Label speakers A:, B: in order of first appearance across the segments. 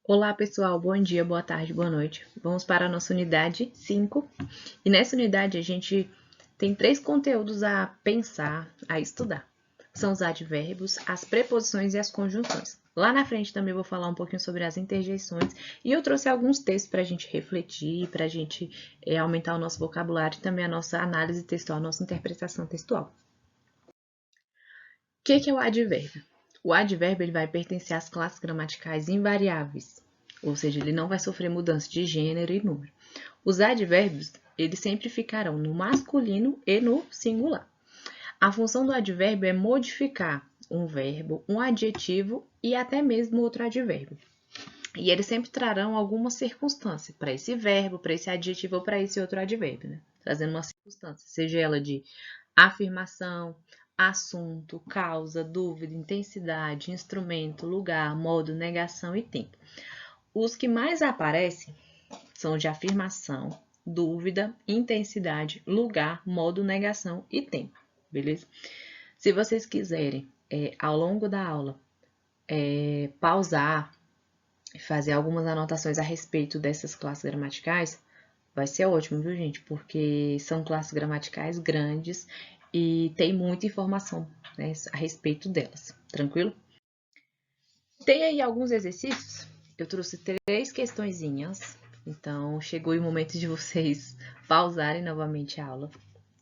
A: Olá, pessoal. Bom dia, boa tarde, boa noite. Vamos para a nossa unidade 5. E nessa unidade a gente tem 3 conteúdos a pensar, a estudar. São os advérbios, as preposições e as conjunções. Lá na frente também vou falar um pouquinho sobre as interjeições e eu trouxe alguns textos para a gente refletir, para a gente aumentar o nosso vocabulário e também a nossa análise textual, a nossa interpretação textual. O que é o advérbio? O advérbio ele vai pertencer às classes gramaticais invariáveis, ou seja, ele não vai sofrer mudança de gênero e número. Os advérbios, eles sempre ficarão no masculino e no singular. A função do advérbio é modificar um verbo, um adjetivo e até mesmo outro advérbio. E eles sempre trarão alguma circunstância para esse verbo, para esse adjetivo ou para esse outro advérbio, né? Trazendo uma circunstância, seja ela de afirmação, assunto, causa, dúvida, intensidade, instrumento, lugar, modo, negação e tempo. Os que mais aparecem são de afirmação, dúvida, intensidade, lugar, modo, negação e tempo, beleza? Se vocês quiserem, ao longo da aula, pausar, fazer algumas anotações a respeito dessas classes gramaticais, vai ser ótimo, viu, gente? Porque são classes gramaticais grandes e tem muita informação, né, a respeito delas, tranquilo? Tem aí alguns exercícios, eu trouxe 3 questõezinhas, então chegou o momento de vocês pausarem novamente a aula.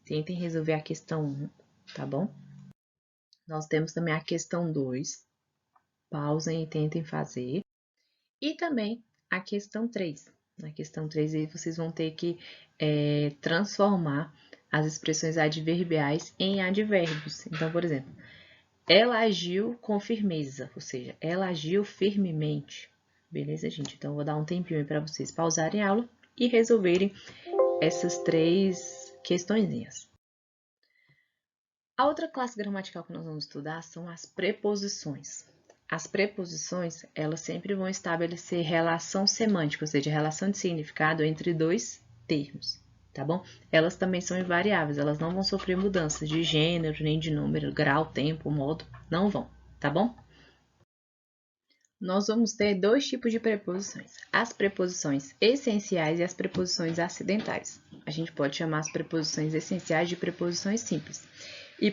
A: Tentem resolver a questão 1, tá bom? Nós temos também a questão 2, pausem e tentem fazer. E também a questão 3. Na questão 3 aí vocês vão ter que transformar as expressões adverbiais em advérbios. Então, por exemplo, ela agiu com firmeza, ou seja, ela agiu firmemente. Beleza, gente? Então, eu vou dar um tempinho aí para vocês pausarem a aula e resolverem essas 3 questõezinhas. A outra classe gramatical que nós vamos estudar são as preposições. As preposições, elas sempre vão estabelecer relação semântica, ou seja, relação de significado entre 2 termos, tá bom? Elas também são invariáveis, elas não vão sofrer mudança de gênero, nem de número, grau, tempo, modo, não vão, tá bom? Nós vamos ter 2 tipos de preposições, as preposições essenciais e as preposições acidentais. A gente pode chamar as preposições essenciais de preposições simples. E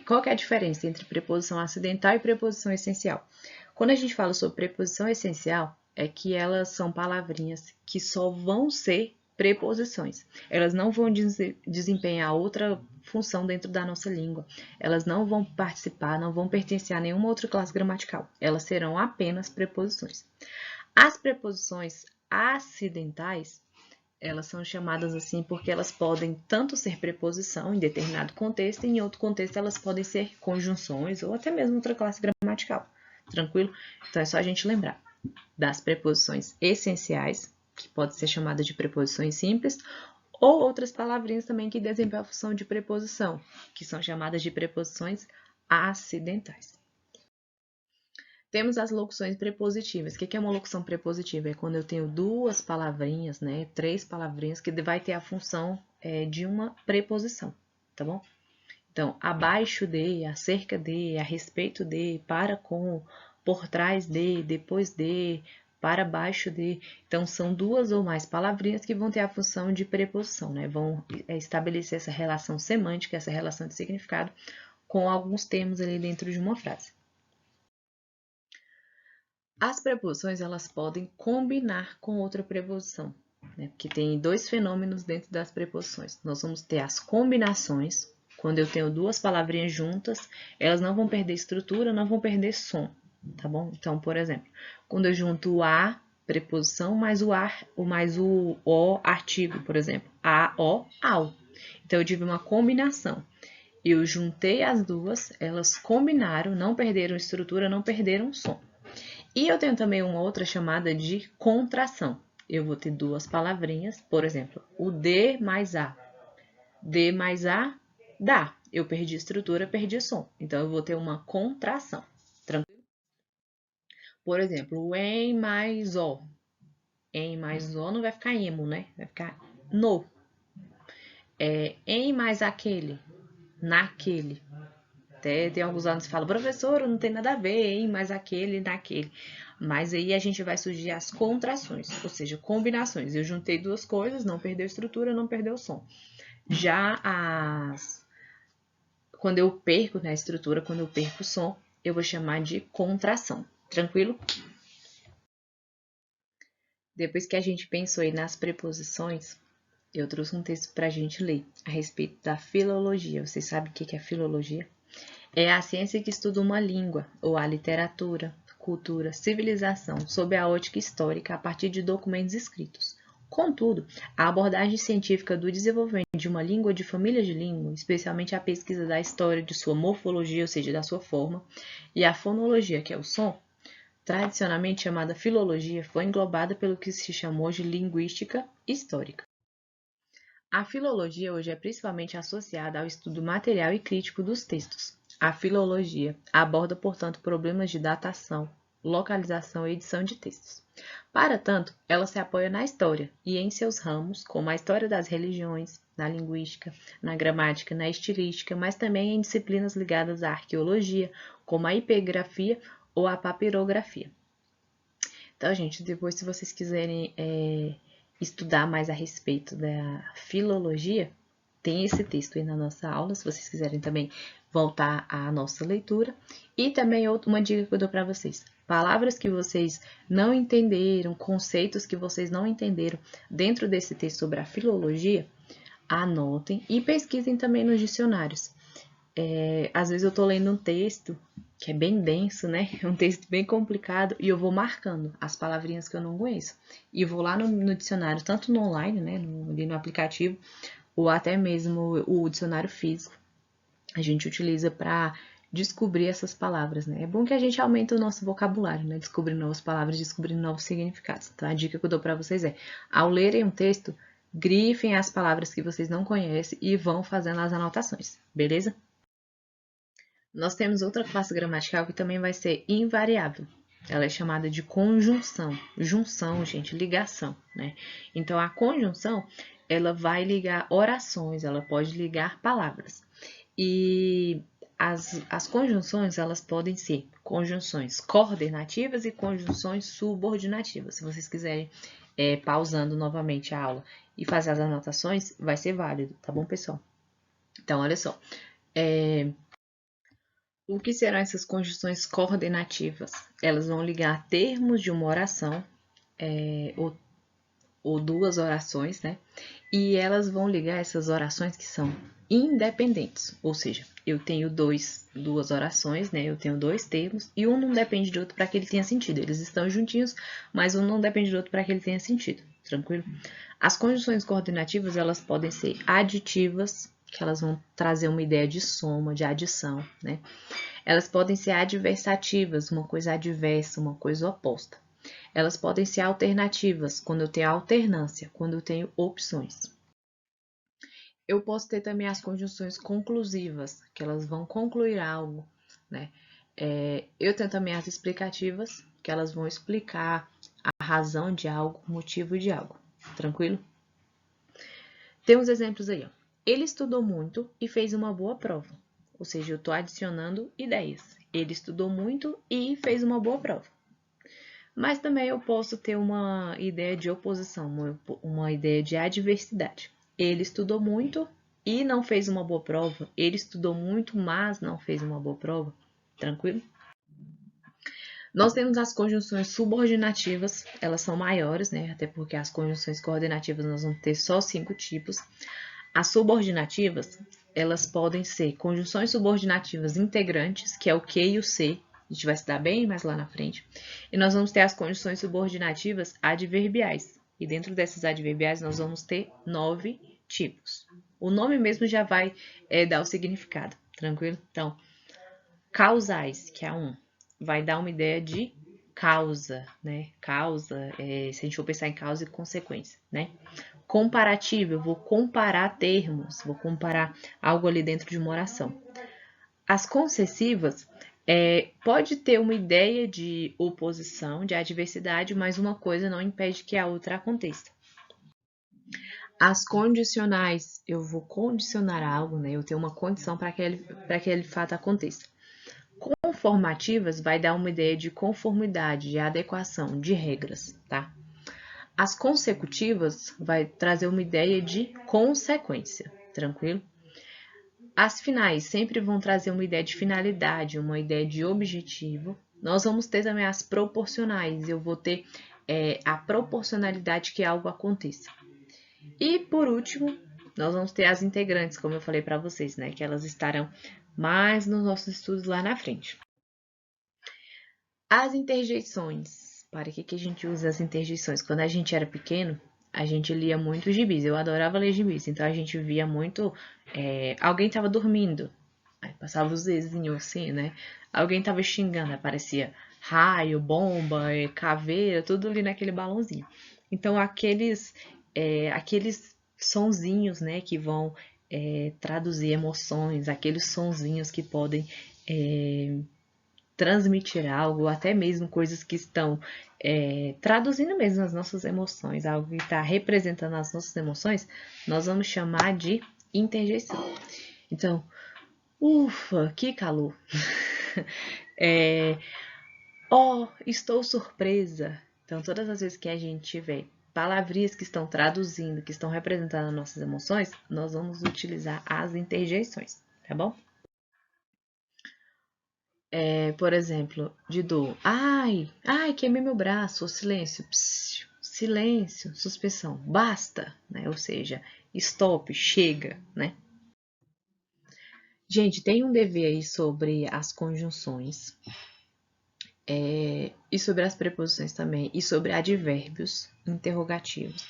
A: qual que é a diferença entre preposição acidental e preposição essencial? Quando a gente fala sobre preposição essencial, é que elas são palavrinhas que só vão ser preposições. Elas não vão desempenhar outra função dentro da nossa língua. Elas não vão participar, não vão pertencer a nenhuma outra classe gramatical. Elas serão apenas preposições. As preposições acidentais, elas são chamadas assim porque elas podem tanto ser preposição em determinado contexto, e em outro contexto elas podem ser conjunções ou até mesmo outra classe gramatical. Tranquilo? Então é só a gente lembrar das preposições essenciais, que pode ser chamada de preposições simples, ou outras palavrinhas também que desempenham a função de preposição, que são chamadas de preposições acidentais. Temos as locuções prepositivas. O que é uma locução prepositiva? É quando eu tenho 2 palavrinhas, né, 3 palavrinhas, que vai ter a função de uma preposição, tá bom? Então, abaixo de, acerca de, a respeito de, para com, por trás de, depois de, para baixo de. Então, são 2 ou mais palavrinhas que vão ter a função de preposição, né? Vão estabelecer essa relação semântica, essa relação de significado com alguns termos ali dentro de uma frase. As preposições, elas podem combinar com outra preposição, né? Porque tem 2 fenômenos dentro das preposições. Nós vamos ter as combinações, quando eu tenho 2 palavrinhas juntas, elas não vão perder estrutura, não vão perder som, tá bom? Então, por exemplo, quando eu junto o a, preposição, mais o artigo, por exemplo, a, o, ao. Então, eu tive uma combinação. Eu juntei as duas, elas combinaram, não perderam estrutura, não perderam som. E eu tenho também uma outra chamada de contração. Eu vou ter 2 palavrinhas, por exemplo, o D mais A. D mais A, dá. Eu perdi estrutura, perdi som. Então, eu vou ter uma contração. Tranquilo? Por exemplo, o em mais o. Em mais o não vai ficar emo, né? Vai ficar no. Em mais aquele. Naquele. Até tem alguns alunos que falam, professor, não tem nada a ver, hein? Mas aquele, naquele. Mas aí a gente vai surgir as contrações, ou seja, combinações. Eu juntei duas coisas, não perdeu estrutura, não perdeu som. Já quando eu perco, né, a estrutura, quando eu perco o som, eu vou chamar de contração. Tranquilo? Depois que a gente pensou aí nas preposições, eu trouxe um texto para a gente ler a respeito da filologia. Você sabe o que é filologia? É a ciência que estuda uma língua, ou a literatura, cultura, civilização, sob a ótica histórica a partir de documentos escritos. Contudo, a abordagem científica do desenvolvimento de uma língua ou de família de língua, especialmente a pesquisa da história de sua morfologia, ou seja, da sua forma, e a fonologia, que é o som, tradicionalmente chamada filologia, foi englobada pelo que se chamou de linguística histórica. A filologia hoje é principalmente associada ao estudo material e crítico dos textos. A filologia aborda, portanto, problemas de datação, localização e edição de textos. Para tanto, ela se apoia na história e em seus ramos, como a história das religiões, na linguística, na gramática, na estilística, mas também em disciplinas ligadas à arqueologia, como a epigrafia ou a papirografia. Então, gente, depois se vocês quiserem estudar mais a respeito da filologia, tem esse texto aí na nossa aula, se vocês quiserem também voltar à nossa leitura. E também uma dica que eu dou para vocês. Palavras que vocês não entenderam, conceitos que vocês não entenderam dentro desse texto sobre a filologia, anotem e pesquisem também nos dicionários. Às vezes eu estou lendo um texto que é bem denso, né? É um texto bem complicado e eu vou marcando as palavrinhas que eu não conheço. E vou lá no dicionário, tanto no online, né? Ali no aplicativo, ou até mesmo o dicionário físico. A gente utiliza para descobrir essas palavras, né? É bom que a gente aumente o nosso vocabulário, né? Descobrindo novas palavras, descobrindo novos significados. Então, a dica que eu dou para vocês é, ao lerem um texto, grifem as palavras que vocês não conhecem e vão fazendo as anotações, beleza? Nós temos outra classe gramatical que também vai ser invariável. Ela é chamada de conjunção. Junção, gente, ligação, né? Então, a conjunção, ela vai ligar orações, ela pode ligar palavras. E as conjunções, elas podem ser conjunções coordenativas e conjunções subordinativas. Se vocês quiserem, pausando novamente a aula e fazer as anotações, vai ser válido, tá bom, pessoal? Então, olha só. O que serão essas conjunções coordenativas? Elas vão ligar termos de uma oração, ou duas orações, né? E elas vão ligar essas orações que são independentes, ou seja, eu tenho duas orações, né? Eu tenho dois termos e um não depende do outro para que ele tenha sentido. Eles estão juntinhos, mas um não depende do outro para que ele tenha sentido. Tranquilo? As conjunções coordenativas, elas podem ser aditivas, que elas vão trazer uma ideia de soma, de adição, né? Elas podem ser adversativas, uma coisa adversa, uma coisa oposta. Elas podem ser alternativas, quando eu tenho alternância, quando eu tenho opções. Eu posso ter também as conjunções conclusivas, que elas vão concluir algo, né? Eu tenho também as explicativas, que elas vão explicar a razão de algo, o motivo de algo. Tranquilo? Tem uns exemplos aí, ó. Ele estudou muito e fez uma boa prova. Ou seja, eu estou adicionando ideias. Ele estudou muito e fez uma boa prova. Mas também eu posso ter uma ideia de oposição, uma ideia de adversidade. Ele estudou muito e não fez uma boa prova. Ele estudou muito, mas não fez uma boa prova. Tranquilo? Nós temos as conjunções subordinativas, elas são maiores, né? Até porque as conjunções coordenativas nós vamos ter só 5 tipos. As subordinativas, elas podem ser conjunções subordinativas integrantes, que é o que e o se. A gente vai estudar bem mais lá na frente. E nós vamos ter as conjunções subordinativas adverbiais. E dentro dessas adverbiais nós vamos ter 9 tipos. O nome mesmo já vai dar o significado, tranquilo? Então, causais, que é vai dar uma ideia de causa, né? Causa, se a gente for pensar em causa e consequência, né? Comparativo, eu vou comparar termos, vou comparar algo ali dentro de uma oração. As concessivas, pode ter uma ideia de oposição, de adversidade, mas uma coisa não impede que a outra aconteça. As condicionais, eu vou condicionar algo, né? Eu tenho uma condição para que aquele fato aconteça. Conformativas vai dar uma ideia de conformidade, de adequação, de regras, tá? As consecutivas vai trazer uma ideia de consequência, tranquilo? As finais sempre vão trazer uma ideia de finalidade, uma ideia de objetivo. Nós vamos ter também as proporcionais, eu vou ter a proporcionalidade que algo aconteça. E por último, nós vamos ter as integrantes, como eu falei para vocês, né? Que elas estarão mais nos nossos estudos lá na frente. As interjeições. Para que a gente usa as interjeições? Quando a gente era pequeno, a gente lia muito gibis. Eu adorava ler gibis, então a gente via muito. Alguém estava dormindo, aí passava os desenhos assim, né? Alguém estava xingando, aparecia raio, bomba, caveira, tudo ali naquele balãozinho. Então aqueles sonzinhos, né, que vão traduzir emoções, aqueles sonzinhos que podem transmitir algo, até mesmo coisas que estão traduzindo mesmo as nossas emoções, algo que está representando as nossas emoções, nós vamos chamar de interjeição. Então, ufa, que calor! Estou surpresa. Então, todas as vezes que a gente tiver palavrinhas que estão traduzindo, que estão representando as nossas emoções, nós vamos utilizar as interjeições, tá bom? Por exemplo, de dor. Ai, queimei meu braço. Silêncio. Psiu, silêncio. Suspensão. Basta, né? Ou seja, stop, chega, né? Gente, tem um dever aí sobre as conjunções. E sobre as preposições também. E sobre advérbios interrogativos.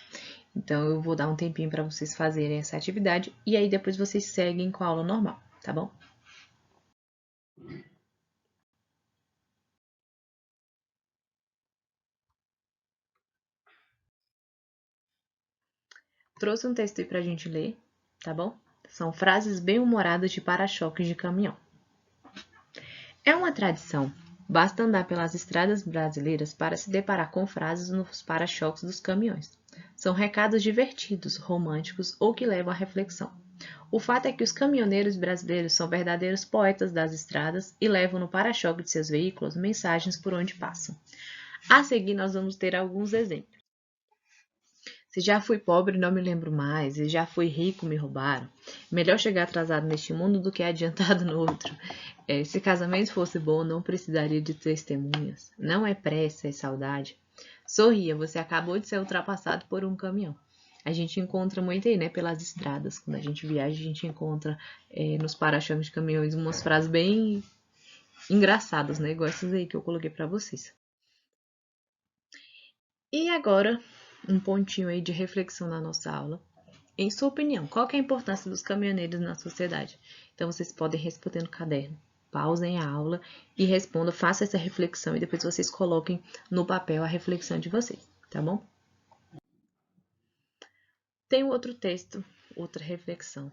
A: Então, eu vou dar um tempinho para vocês fazerem essa atividade. E aí, depois vocês seguem com a aula normal, tá bom? Trouxe um texto aí pra gente ler, tá bom? São frases bem-humoradas de para-choques de caminhão. É uma tradição. Basta andar pelas estradas brasileiras para se deparar com frases nos para-choques dos caminhões. São recados divertidos, românticos ou que levam à reflexão. O fato é que os caminhoneiros brasileiros são verdadeiros poetas das estradas e levam no para-choque de seus veículos mensagens por onde passam. A seguir, nós vamos ter alguns exemplos. Se já fui pobre, não me lembro mais. Se já fui rico, me roubaram. Melhor chegar atrasado neste mundo do que adiantado no outro. Se casamento fosse bom, não precisaria de testemunhas. Não é pressa, é saudade. Sorria, você acabou de ser ultrapassado por um caminhão. A gente encontra muito aí, né, pelas estradas. Quando a gente viaja, a gente encontra nos para-choques de caminhões umas frases bem engraçadas, né? Igual essas aí que eu coloquei para vocês. E agora, um pontinho aí de reflexão na nossa aula. Em sua opinião, qual que é a importância dos caminhoneiros na sociedade? Então, vocês podem responder no caderno. Pausem a aula e respondam, façam essa reflexão e depois vocês coloquem no papel a reflexão de vocês, tá bom? Tem outro texto, outra reflexão.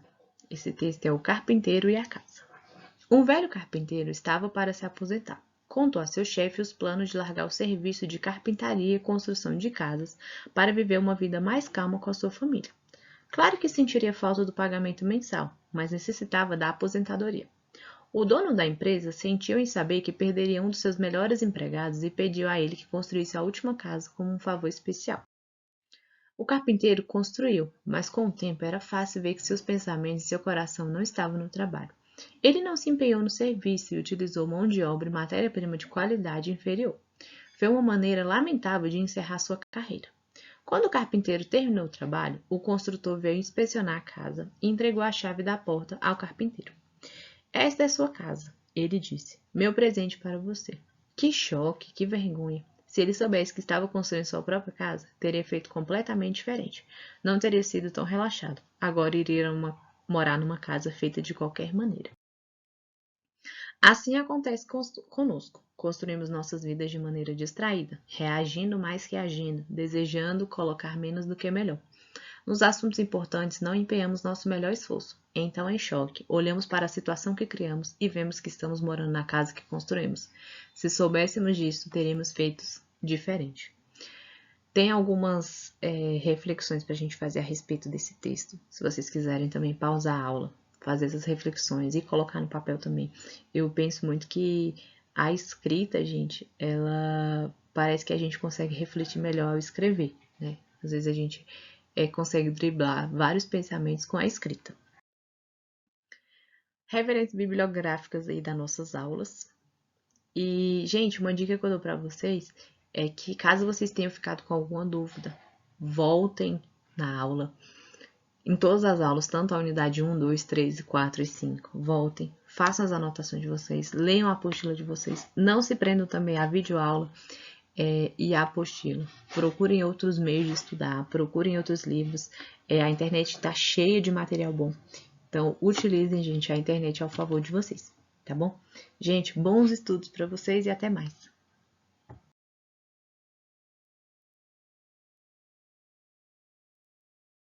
A: Esse texto é O Carpinteiro e a Casa. Um velho carpinteiro estava para se aposentar. Contou a seu chefe os planos de largar o serviço de carpintaria e construção de casas para viver uma vida mais calma com a sua família. Claro que sentiria falta do pagamento mensal, mas necessitava da aposentadoria. O dono da empresa sentiu em saber que perderia um dos seus melhores empregados e pediu a ele que construísse a última casa como um favor especial. O carpinteiro construiu, mas com o tempo era fácil ver que seus pensamentos e seu coração não estavam no trabalho. Ele não se empenhou no serviço e utilizou mão de obra e matéria-prima de qualidade inferior. Foi uma maneira lamentável de encerrar sua carreira. Quando o carpinteiro terminou o trabalho, o construtor veio inspecionar a casa e entregou a chave da porta ao carpinteiro. Esta é sua casa, ele disse. Meu presente para você. Que choque, que vergonha. Se ele soubesse que estava construindo sua própria casa, teria feito completamente diferente. Não teria sido tão relaxado. Agora iria morar numa casa feita de qualquer maneira. Assim acontece conosco. Construímos nossas vidas de maneira distraída, reagindo mais que agindo, desejando colocar menos do que melhor. Nos assuntos importantes, não empenhamos nosso melhor esforço. Então, em choque, olhamos para a situação que criamos e vemos que estamos morando na casa que construímos. Se soubéssemos disso, teríamos feito diferente. Tem algumas reflexões para a gente fazer a respeito desse texto. Se vocês quiserem também pausar a aula, fazer essas reflexões e colocar no papel também. Eu penso muito que a escrita, gente, ela parece que a gente consegue refletir melhor ao escrever, né? Às vezes a gente consegue driblar vários pensamentos com a escrita. Referências bibliográficas aí das nossas aulas. E, gente, uma dica que eu dou para vocês é que caso vocês tenham ficado com alguma dúvida, voltem na aula. Em todas as aulas, tanto a unidade 1, 2, 3, 4 e 5, voltem, façam as anotações de vocês, leiam a apostila de vocês, não se prendam também à videoaula e à apostila. Procurem outros meios de estudar, procurem outros livros. A internet está cheia de material bom. Então, utilizem, gente, a internet ao favor de vocês, tá bom? Gente, bons estudos para vocês e até mais.